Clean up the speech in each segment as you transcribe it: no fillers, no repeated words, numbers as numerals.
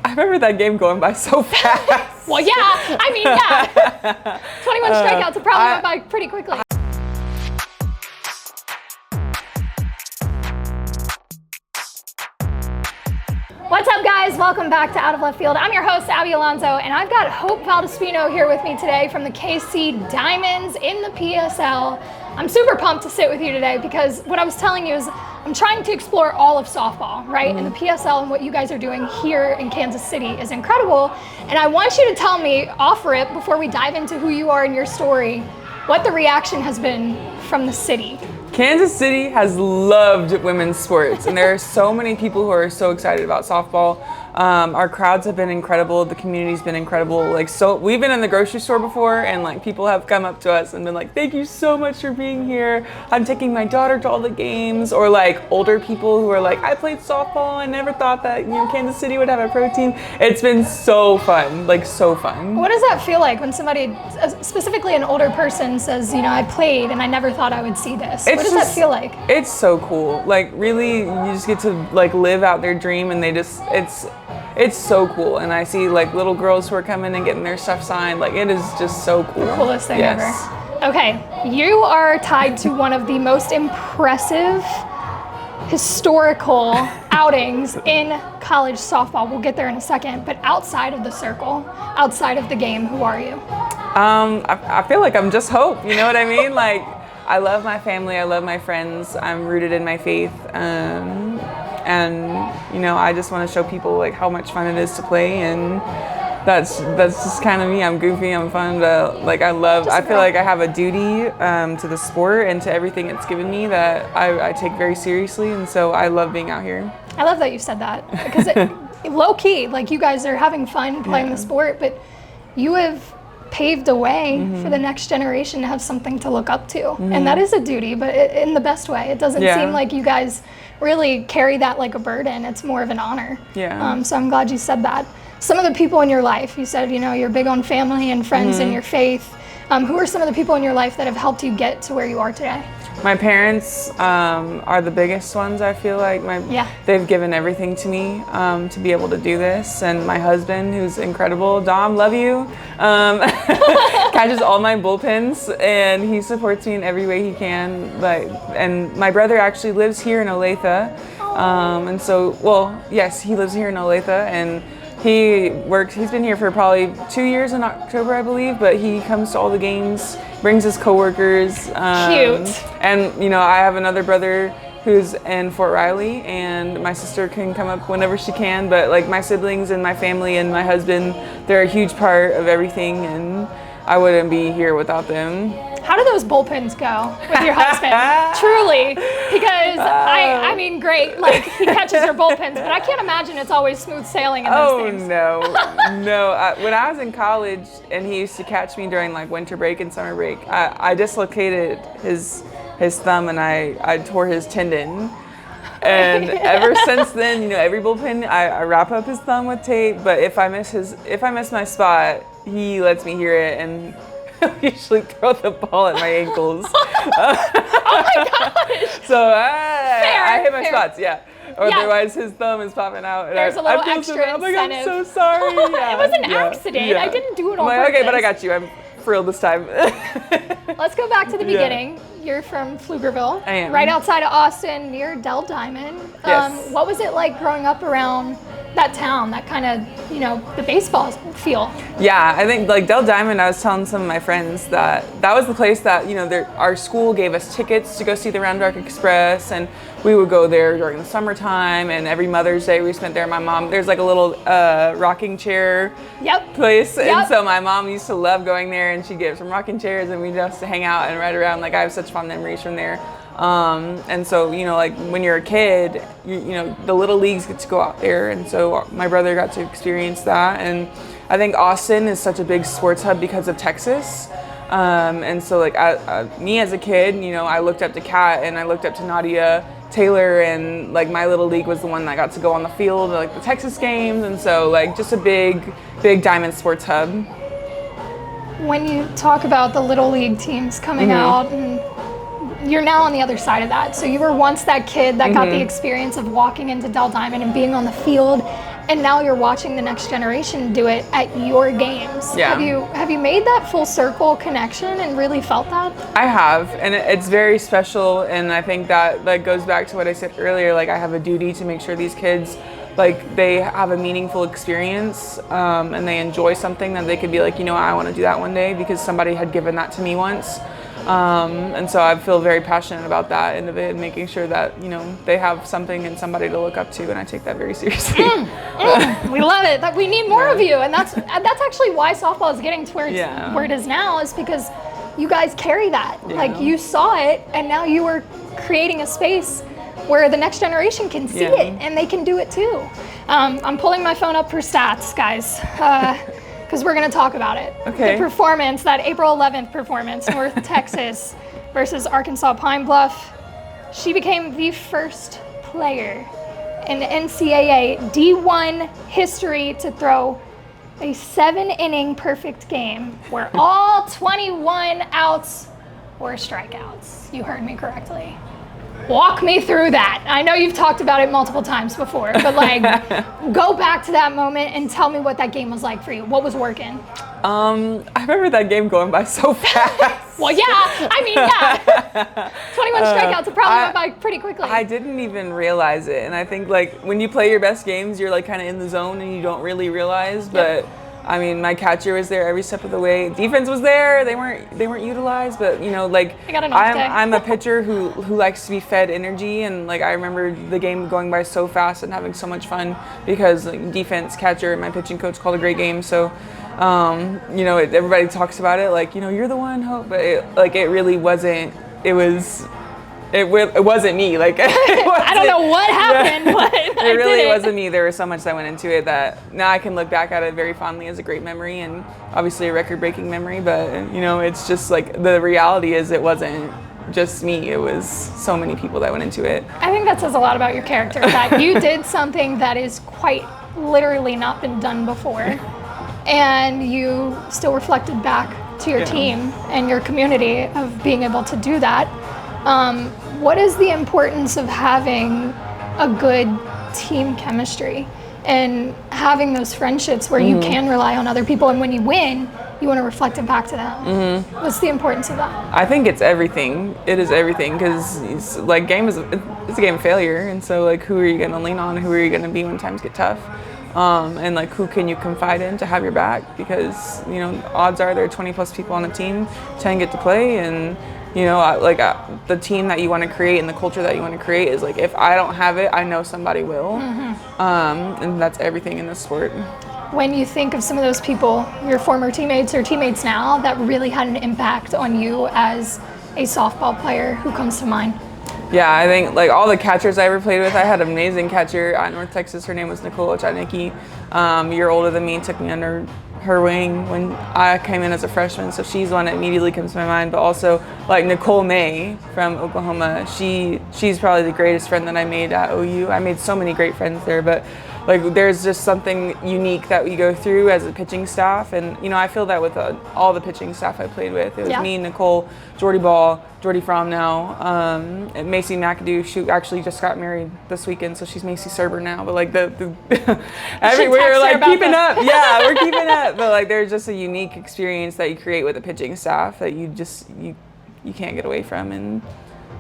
I remember that game going by so fast. Well, yeah. I mean, yeah. 21 strikeouts. It probably went by pretty quickly. What's up, guys? Welcome back to Out of Left Field. I'm your host, Abby Alonso, and I've got Hope Valdespino here with me today from the KC Diamonds in the PSL. I'm super pumped to sit with you today because what I was telling you is I'm trying to explore all of softball, right? And the PSL and what you guys are doing here in Kansas City is incredible. And I want you to tell me off rip, before we dive into who you are and your story, what the reaction has been from the city. Kansas City has loved women's sports, and there are so many people who are so excited about softball. Our crowds have been incredible. The community's been incredible. We've been in the grocery store before, and people have come up to us and been like, "Thank you so much for being here. I'm taking my daughter to all the games." Or older people who are like, "I played softball. I never thought that Kansas City would have a pro team." It's been so fun, so fun. What does that feel like when somebody, specifically an older person, says, "I played and I never thought I would see this"? What does that feel like? It's so cool. Really, you just get to live out their dream, and it's so cool. And I see little girls who are coming and getting their stuff signed. It is just so cool. The coolest thing ever. Okay, you are tied to one of the most impressive historical outings in college softball. We'll get there in a second. But outside of the circle, outside of the game, who are you? I feel like I'm just Hope. You know what I mean? I love my family. I love my friends. I'm rooted in my faith. And I just want to show people how much fun it is to play, and that's just kind of me. I'm goofy, I'm fun, but I feel like I have a duty to the sport and to everything it's given me that I take very seriously, and so I love being out here. I love that you said that, because low key, you guys are having fun playing the sport, but you have paved a way for the next generation to have something to look up to, and that is a duty, but in the best way. It doesn't seem like you guys really carry that like a burden. It's more of an honor. So I'm glad you said that. Some of the people in your life, you said you're big on family and friends and your faith. Who are some of the people in your life that have helped you get to where you are today? My parents are the biggest ones, I feel like. They've given everything to me to be able to do this. And my husband, who's incredible, Dom, love you, catches all my bullpens, and he supports me in every way he can. And my brother actually lives here in Olathe. And so, yes, he lives here in Olathe, and he's been here for probably 2 years in October, I believe, but he comes to all the games, brings his coworkers. Cute. And, I have another brother who's in Fort Riley, and my sister can come up whenever she can, but my siblings and my family and my husband, they're a huge part of everything, and I wouldn't be here without them. How do those bullpens go with your husband? Truly, because I mean, great, he catches your bullpens, but I can't imagine it's always smooth sailing in those things. No. When I was in college and he used to catch me during winter break and summer break, I dislocated his thumb, and I tore his tendon. And ever since then, every bullpen I wrap up his thumb with tape, but if I miss my spot, he lets me hear it, and usually throw the ball at my ankles. Oh my gosh! So I hit my spots, Otherwise, his thumb is popping out. And There's a little extra incentive. I'm so sorry. It was an accident. I didn't do it on purpose. Okay, but I got you. I'm for real this time. Let's go back to the beginning. You're from Pflugerville. I am. Right outside of Austin, near Dell Diamond. Yes. What was it like growing up around that town, that kind of, the baseball feel? Yeah, I think Dell Diamond, I was telling some of my friends that was the place that, our school gave us tickets to go see the Round Rock Express, and we would go there during the summertime, and every Mother's Day we spent there. My mom, there's a little rocking chair place, and so my mom used to love going there, and she'd get some rocking chairs, and we just hang out and ride around. I have such fond memories from there. And so, when you're a kid, the little leagues get to go out there. And so my brother got to experience that. And I think Austin is such a big sports hub because of Texas. And so me as a kid, I looked up to Kat and I looked up to Nadia Taylor, and my little league was the one that got to go on the field, the Texas games. And so just a big Diamond sports hub. When you talk about the little league teams coming out, and you're now on the other side of that. So you were once that kid that got the experience of walking into Dell Diamond and being on the field and now you're watching the next generation do it at your games. Yeah. Have you made that full circle connection and really felt that? I have, and it's very special, and I think that goes back to what I said earlier. Like, I have a duty to make sure these kids, like, they have a meaningful experience, and they enjoy something that they could be like, I want to do that one day because somebody had given that to me once. And so I feel very passionate about that end of it, and making sure that, they have something and somebody to look up to, and I take that very seriously. We love it. That we need more of you, and that's actually why softball is getting to where it is now, is because you guys carry that. Yeah. Like, you saw it, and now you are creating a space where the next generation can see it, and they can do it too. I'm pulling my phone up for stats, guys. Because we're going to talk about it. Okay. The performance, that April 11th performance, North Texas versus Arkansas Pine Bluff. She became the first player in NCAA D1 history to throw a 7-inning perfect game where all 21 outs were strikeouts. You heard me correctly. Walk me through that. I know you've talked about it multiple times before, but go back to that moment and tell me what that game was like for you. What was working? I remember that game going by so fast. Well, yeah. 21 strikeouts, it probably went by pretty quickly. I didn't even realize it, and I think when you play your best games, you're kind of in the zone and you don't really realize. But my catcher was there every step of the way. Defense was there. They weren't utilized, but I got an off day. I'm a pitcher who likes to be fed energy, and I remember the game going by so fast and having so much fun because defense, catcher, and my pitching coach called a great game. So, everybody talks about it you're the one hope, but it really wasn't. It wasn't me. I don't know what happened, but it really wasn't me. There was so much that went into it that now I can look back at it very fondly as a great memory, and obviously a record-breaking memory. But it's just the reality is it wasn't just me. It was so many people that went into it. I think that says a lot about your character, that you did something that is quite literally not been done before, and you still reflected back to your team and your community of being able to do that. What is the importance of having a good team chemistry and having those friendships where you can rely on other people, and when you win, you want to reflect it back to them? What's the importance of that? I think it's everything. It is everything, because it's a game of failure, and so who are you going to lean on? Who are you going to be when times get tough? And who can you confide in to have your back? Because odds are there are 20 plus people on the team, 10 get to play, and the team that you want to create and the culture that you want to create is if I don't have it, I know somebody will. And that's everything in this sport. When you think of some of those people, your former teammates or teammates now, that really had an impact on you as a softball player, who comes to mind? Yeah, I think all the catchers I ever played with, I had an amazing catcher at North Texas. Her name was Nicole Ochotnicki. A year older than me, took me under her wing when I came in as a freshman, so she's one that immediately comes to my mind. But also Nicole May from Oklahoma, she's probably the greatest friend that I made at OU. I made so many great friends there, but there's just something unique that we go through as a pitching staff, and I feel that with all the pitching staff I played with. It was me, Nicole, Jordy Ball, Jordy Fromm now, and Macy McAdoo. She actually just got married this weekend, so she's Macy Serber now. But we're keeping up. Yeah, we're keeping up. But there's just a unique experience that you create with a pitching staff that you can't get away from.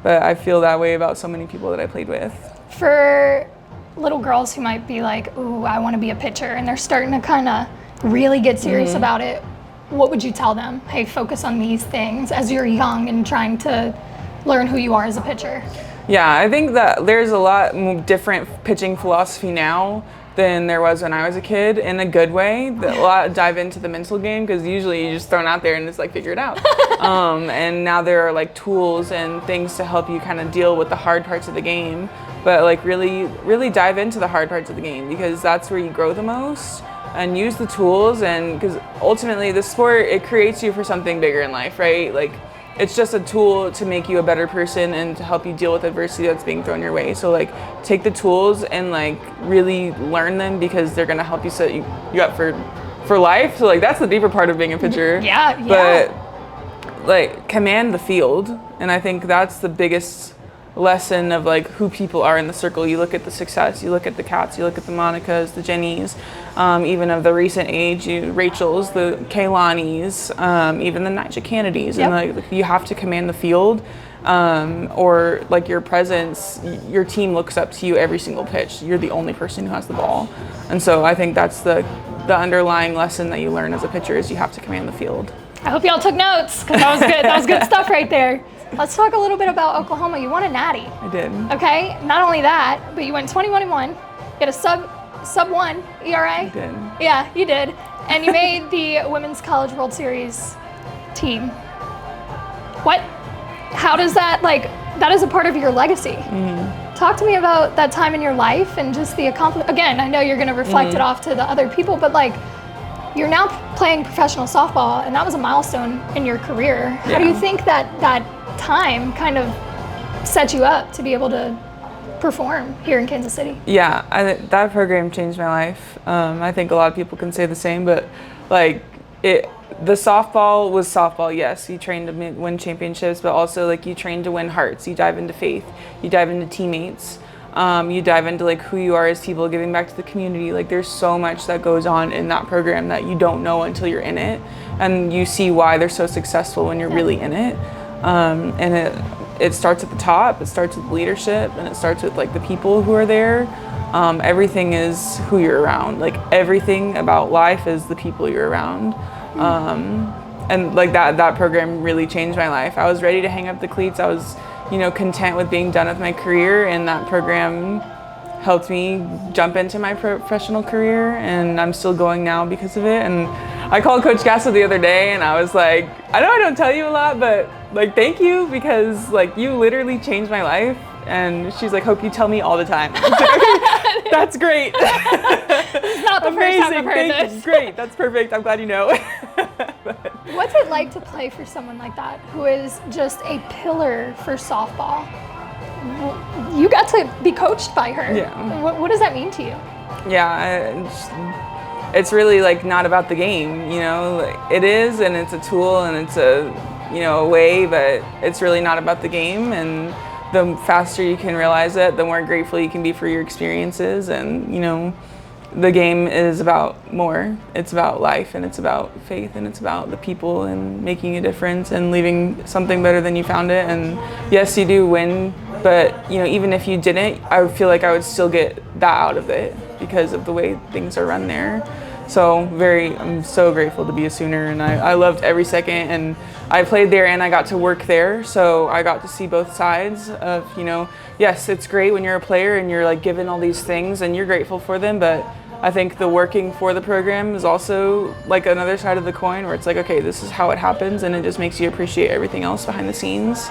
But I feel that way about so many people that I played with. For little girls who might be ooh, I want to be a pitcher, and they're starting to kind of really get serious about it, what would you tell them? Hey, focus on these things as you're young and trying to learn who you are as a pitcher. Yeah, I think that there's a lot different pitching philosophy now than there was when I was a kid, in a good way. A lot dive into the mental game, because usually you're just thrown out there and it's figure it out. And now there are tools and things to help you kind of deal with the hard parts of the game. But really dive into the hard parts of the game, because that's where you grow the most, and use the tools. And because ultimately the sport, it creates you for something bigger in life, right? It's just a tool to make you a better person and to help you deal with adversity that's being thrown your way. So take the tools and really learn them, because they're gonna help you set you up for life. So that's the deeper part of being a pitcher. Yeah. But command the field, and I think that's the biggest lesson of like who people are in the circle. You look at the success, you look at the Cats, you look at the Monicas, the Jennies, even of the recent age, Rachel's, the Kaylanis, even the Nyjah Kennedys. Yep. And like you have to command the field, or like your presence, your team looks up to you every single pitch. You're the only person who has the ball. And so I think that's the underlying lesson that you learn as a pitcher is you have to command the field. I hope y'all took notes, because that was good. That was good stuff right there. Let's talk a little bit about Oklahoma. You won a natty. I did. Okay, not only that, but you went 21-1. You had a sub 1 ERA. I did. Yeah, you did. And you made the Women's College World Series team. What? How does that, like, that is a part of your legacy. Talk to me about that time in your life and just the accomplishment. Again, I know you're going to reflect it off to the other people, but like, you're now playing professional softball, and that was a milestone in your career. How do you think that time kind of set you up to be able to perform here in Kansas City? Yeah, that program changed my life. I think a lot of people can say the same, but like the softball was softball. Yes, you trained to win championships, but also like you trained to win hearts. You dive into faith. You dive into teammates. You dive into like who you are as people, giving back to the community. Like there's so much that goes on in that program that you don't know until you're in it, and you see why they're so successful when you're really in it. And it starts at the top. It starts with leadership, and it starts with like the people who are there. Everything is who you're around. Like everything about life is the people you're around. And like that program really changed my life. I was ready to hang up the cleats. I was, content with being done with my career, and that program helped me jump into my professional career, and I'm still going now because of it. And I called Coach Gasso the other day, and I was like, I know I don't tell you a lot, but like, thank you, because like you literally changed my life. And she's like, hope you tell me all the time. I was like, okay, that's great. It's not the first time I've heard this. Great, that's perfect. I'm glad you know. What's it like to play for someone like that, who is just a pillar for softball? You got to be coached by her. Yeah. What does that mean to you? Yeah, it's really like not about the game, like, it is, and it's a tool, and it's a way, but it's really not about the game. And the faster you can realize it, the more grateful you can be for your experiences. And the game is about more. It's about life, and it's about faith, and it's about the people, and making a difference, and leaving something better than you found it. And yes, you do win, but even if you didn't, I feel like I would still get that out of it because of the way things are run there. So I'm so grateful to be a Sooner, and I loved every second. And I played there and I got to work there, so I got to see both sides of, yes, it's great when you're a player and you're like given all these things and you're grateful for them, but I think the working for the program is also like another side of the coin, where it's like, okay, this is how it happens, and it just makes you appreciate everything else behind the scenes.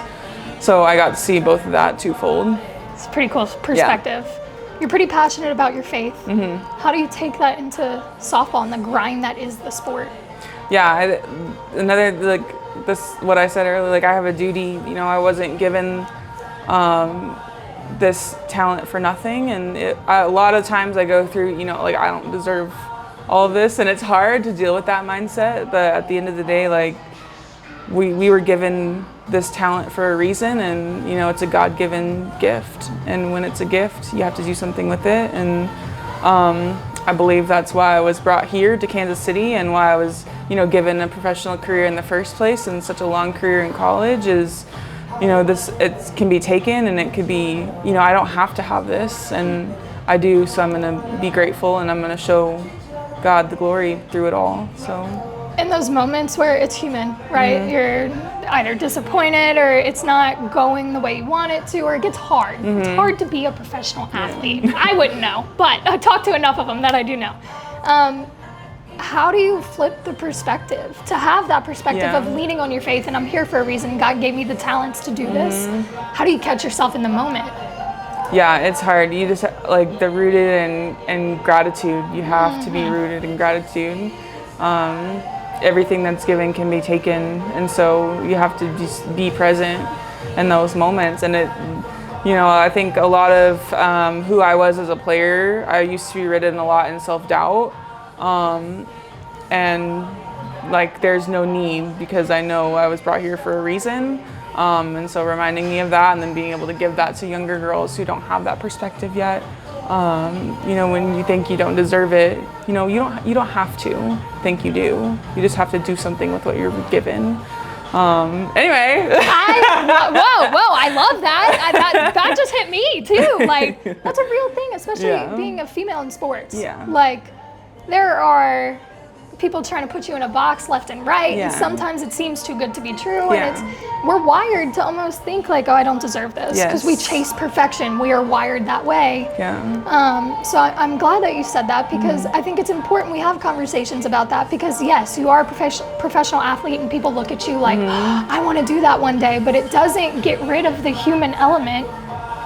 So I got to see both of that twofold. It's a pretty cool perspective. Yeah. You're pretty passionate about your faith. How do you take that into softball and the grind that is the sport? Yeah, what I said earlier, like I have a duty, I wasn't given this talent for nothing. And a lot of times I go through, like I don't deserve all of this, and it's hard to deal with that mindset. But at the end of the day, like we were given this talent for a reason, and it's a God-given gift. And when it's a gift, you have to do something with it. And I believe that's why I was brought here to Kansas City, and why I was, given a professional career in the first place, and such a long career in college is, it can be taken, and it could be, I don't have to have this, and I do. So I'm going to be grateful, and I'm going to show God the glory through it all. So. In those moments where it's human, right? You're either disappointed, or it's not going the way you want it to, or it gets hard. It's hard to be a professional athlete. I wouldn't know, but I talked to enough of them that I do know. How do you flip the perspective to have that perspective of leaning on your faith, and I'm here for a reason, God gave me the talents to do this? How do you catch yourself in the moment? Yeah, it's hard. You just like the rooted in gratitude. You have to be rooted in gratitude. Everything that's given can be taken, and so you have to just be present in those moments. And it, I think a lot of who I was as a player, I used to be ridden a lot in self-doubt, and like there's no need, because I know I was brought here for a reason. And so reminding me of that, and then being able to give that to younger girls who don't have that perspective yet. You know, when you think you don't deserve it, you know, you don't have to think you do. You just have to do something with what you're given. Anyway. Whoa, I love that. That just hit me too. Like, that's a real thing, especially being a female in sports. Yeah. Like, there are people trying to put you in a box left and right, and sometimes it seems too good to be true, and we're wired to almost think like, oh, I don't deserve this, because we chase perfection. We are wired that way. So I'm glad that you said that, because I think it's important we have conversations about that, because yes, you are a professional athlete and people look at you like, I want to do that one day, but it doesn't get rid of the human element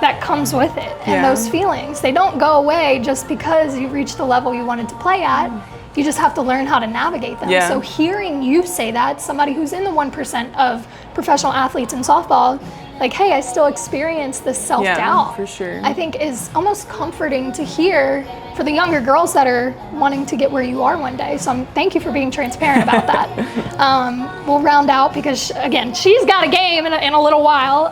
that comes with it, and those feelings. They don't go away just because you reached the level you wanted to play at. You just have to learn how to navigate them. So hearing you say that, somebody who's in the 1% of professional athletes in softball, like, hey, I still experience this self-doubt, for sure. I think is almost comforting to hear for the younger girls that are wanting to get where you are one day. So thank you for being transparent about that. We'll round out because, again, she's got a game in a little while.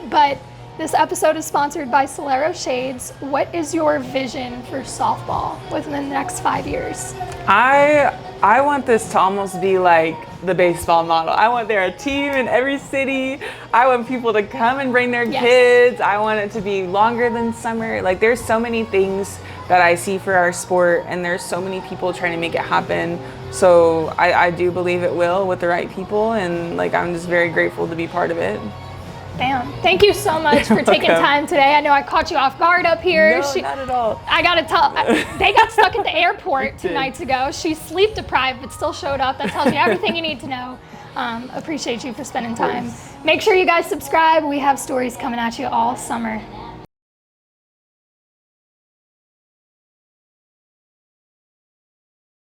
But this episode is sponsored by Solero Shades. What is your vision for softball within the next 5 years? I want this to almost be like the baseball model. I want there a team in every city. I want people to come and bring their kids. I want it to be longer than summer. Like, there's so many things that I see for our sport, and there's so many people trying to make it happen. So I do believe it will with the right people, and like, I'm just very grateful to be part of it. Bam. Thank you so much for taking time today. I know I caught you off guard up here. No, not at all. I gotta tell, they got stuck at the airport 2 nights ago. She's sleep deprived, but still showed up. That tells you everything you need to know. Appreciate you for spending time. Make sure you guys subscribe. We have stories coming at you all summer.